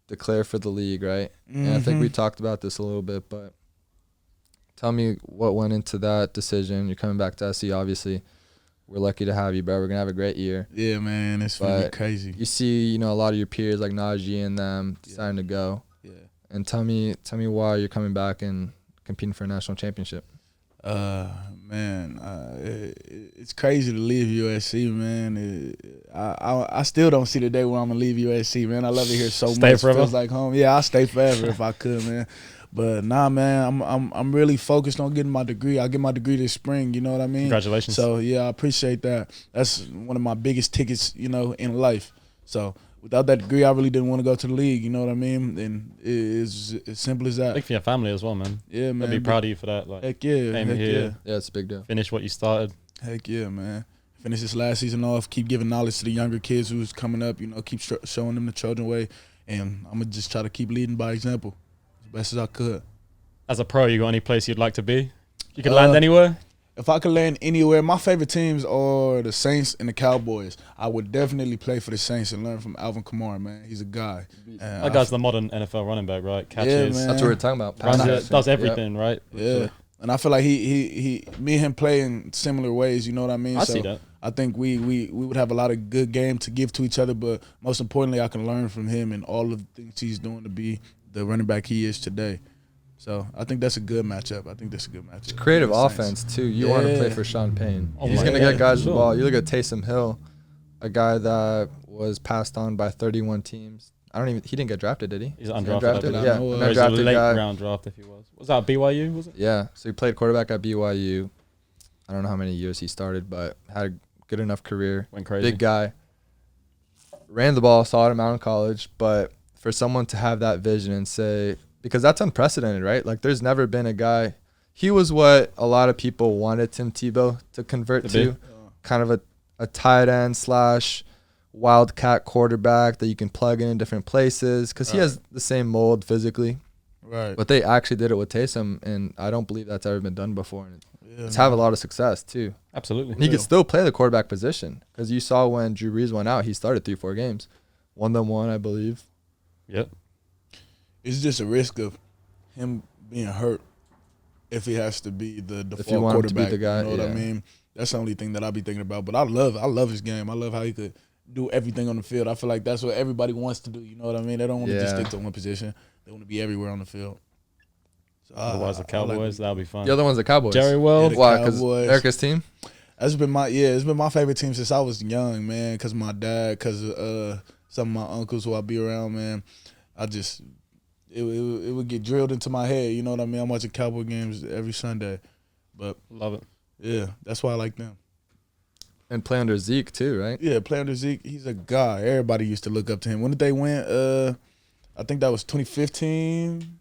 declare for the league, right? And I think we talked about this a little bit, but tell me what went into that decision. You're coming back to SC, obviously. We're lucky to have you, bro. We're going to have a great year. Yeah, man, it's going to be crazy. You see, a lot of your peers like Najee and them deciding to go. Yeah. And tell me why you're coming back and competing for a national championship. Man, it's crazy to leave USC, man. I still don't see the day where I'm gonna leave USC, man. I love it here so much. Stay forever? Feels like home. Yeah, I'll stay forever if I could, man. But nah, man, I'm really focused on getting my degree. I'll get my degree this spring. You know what I mean? Congratulations. So yeah, I appreciate that. That's one of my biggest tickets, in life. So without that degree, I really didn't want to go to the league. You know what I mean? And it's as simple as that. Big for your family as well, man. Yeah, man. I'd be proud of you for that. Like, Heck yeah. came Heck here, Yeah, it's a big deal. finish what you started. Heck yeah, man. Finish this last season off. Keep giving knowledge to the younger kids who's coming up. Keep showing them the Trojan way. And I'm going to just try to keep leading by example as best as I could. As a pro, you got any place you'd like to be? You could land anywhere? If I could land anywhere, my favorite teams are the Saints and the Cowboys. I would definitely play for the Saints and learn from Alvin Kamara, man. He's a guy. That guy's the modern NFL running back, right? Catches, man. That's what we're talking about. runs Pass it, action. does everything, right? Yeah. And I feel like me and him play in similar ways, you know what I mean? I see that. I think we would have a lot of good game to give to each other, but most importantly, I can learn from him and all of the things he's doing to be the running back he is today. So I think that's a good matchup. It's creative offense too. You want to play for Sean Payne. He's gonna get guys the ball. You look at Taysom Hill, a guy that was passed on by 31 teams. He didn't get drafted, did he? He's undrafted. Yeah, Or he's a undrafted late guy. round draft if he was. Was that BYU, was it? Yeah. So he played quarterback at BYU. I don't know how many years he started, but had a good enough career. Went crazy. Big guy. Ran the ball, saw it at Mountain College, but for someone to have that vision and say, because that's unprecedented, right? Like, there's never been a guy. He was what a lot of people wanted Tim Tebow to convert to, kind of a tight end / wildcat quarterback that you can plug in different places because he has the same mold physically. Right. But they actually did it with Taysom, and I don't believe that's ever been done before. And it's had a lot of success, too. Absolutely. And he could still play the quarterback position because you saw when Drew Brees went out, he started 3-4 games. Won them one, I believe. Yep. It's just a risk of him being hurt if he has to be the default If you want him to quarterback. be the guy, you know what I mean? That's the only thing that I be thinking about. But I love his game. I love how he could do everything on the field. I feel like that's what everybody wants to do. You know what I mean? They don't want to just stick to one position. They want to be everywhere on the field. So Otherwise, the I like Cowboys, them. that'll be fun. The other one's the Cowboys. Jerry World. Yeah, the Why? Because Cowboys. Erica's team. It's been my favorite team since I was young, man. Because my dad, because some of my uncles who I be around, man. I just it would get drilled into my head. You know what I mean? I'm watching Cowboy games every Sunday, but Love it. yeah, that's why I like them. And play under Zeke too, right? Yeah, play under Zeke. He's a guy. Everybody used to look up to him. When did they win? I think that was 2015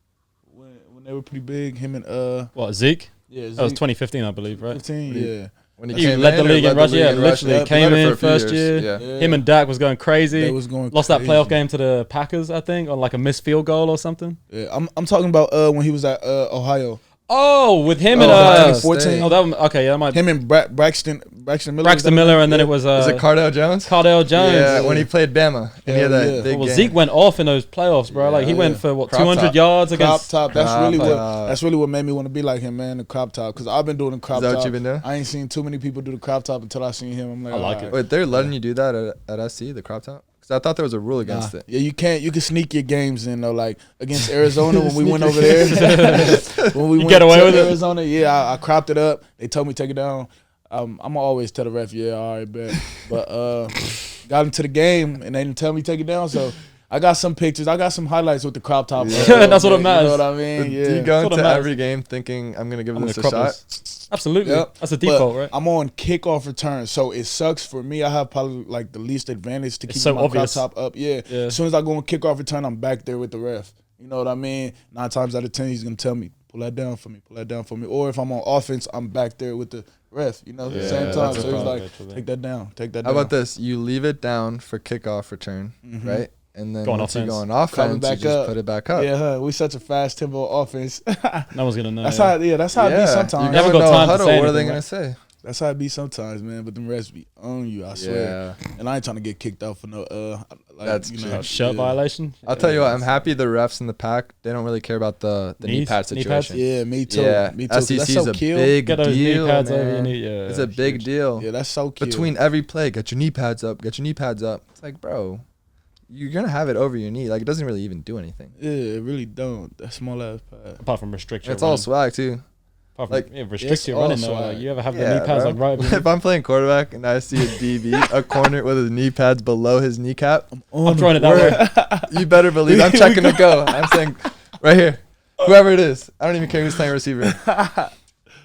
when they were pretty big. Him and What, Zeke? yeah, Zeke. That was 2015 I believe, right? 15. Yeah. When He led the league in rush. Yeah, literally Yeah, came led it in for a few first years, year. yeah. Him and Dak was going crazy. They was going Lost that crazy. playoff game to the Packers, I think, on like a missed field goal or something. Yeah, I'm talking about when he was at Ohio. Oh, with him Oh, and Ohio 2014. State. oh, that one, okay, yeah, that might Him and Braxton Miller. Braxton Miller, and then it was Is it Cardell Jones? Cardell Jones. Yeah, when he played Bama. And he had Hell that yeah. big Well, game. Zeke went off in those playoffs, bro. Like he Yeah, went yeah. for what, Crop 200 top. yards crop against. top. That's Crop really top. what. That's really what made me want to be like him, man. The crop top, because I've been doing the crop Is that top. what you've been doing? I ain't seen too many people do the crop top until I seen him. I'm like, I like alright. it. Wait, they're letting you do that at SC, the crop top? Because I thought there was a rule against Nah. it. Yeah, you can't. You can sneak your games in though. Like against Arizona when we went over there. When we went get away to with it? Arizona, yeah, I cropped it up. They told me to take it down. I'm always tell the ref, yeah, all right, bet. But got into the game and they didn't tell me to take it down. So I got some pictures. I got some highlights with the crop top. Yeah, that's what it matters. You know what I mean? Do Yeah. you go That's what into it matters. every game thinking, I'm going to give I'm this a gonna crop shot? this. Absolutely. Yep. That's a But default, right? I'm on kickoff return, so it sucks for me. I have probably like the least advantage to It's keep so my obvious. crop top up. Yeah. Yeah. As soon as I go on kickoff return, I'm back there with the ref. You know what I mean? 9 times out of 10, he's gonna tell me, pull that down for me, pull that down for me. Or if I'm on offense, I'm back there with the ref. You know, Yeah, same that's time. a So he's problem, like, actually. take that down, take that How down. about this? You leave it down for kickoff return, right? And then Go on once you offense. go on Coming offense, you back just up. put it back up. Yeah, huh? We such a fast tempo offense. No one's gonna know. That's yeah. how. Yeah, that's how it be sometimes. You never never got know time to huddle. say What are they anything, going right? to say? That's how it be sometimes, man. But them refs be on you, I swear. Yeah. And I ain't trying to get kicked out for no like, That's you true. know, Shirt yeah. violation. I'll tell you what, I'm happy the refs in the pack, they don't really care about the knee Knees? pad Knee pads? situation. Yeah, me too. Yeah, Me too. 'cause SEC That's is so a kill. big Get those deal, knee pads over your man. knee. Yeah, It's a big huge. deal. Yeah, that's so kill. Between every play, get your knee pads up, get your knee pads up. It's like, bro, you're going to have it over your knee. Like, it doesn't really even do anything. Yeah, it really don't. That small ass pad. Apart from restriction. It's all swag, too. Apart from, like, yeah, restrict it's your all running though. swag. Like, you ever have the Yeah, knee pads bro. like right over your If I'm playing quarterback and I see a DB, a corner with his knee pads below his kneecap, I'm throwing it that way. you better believe I'm checking to go. I'm saying, right here, whoever it is, I don't even care who's playing receiver.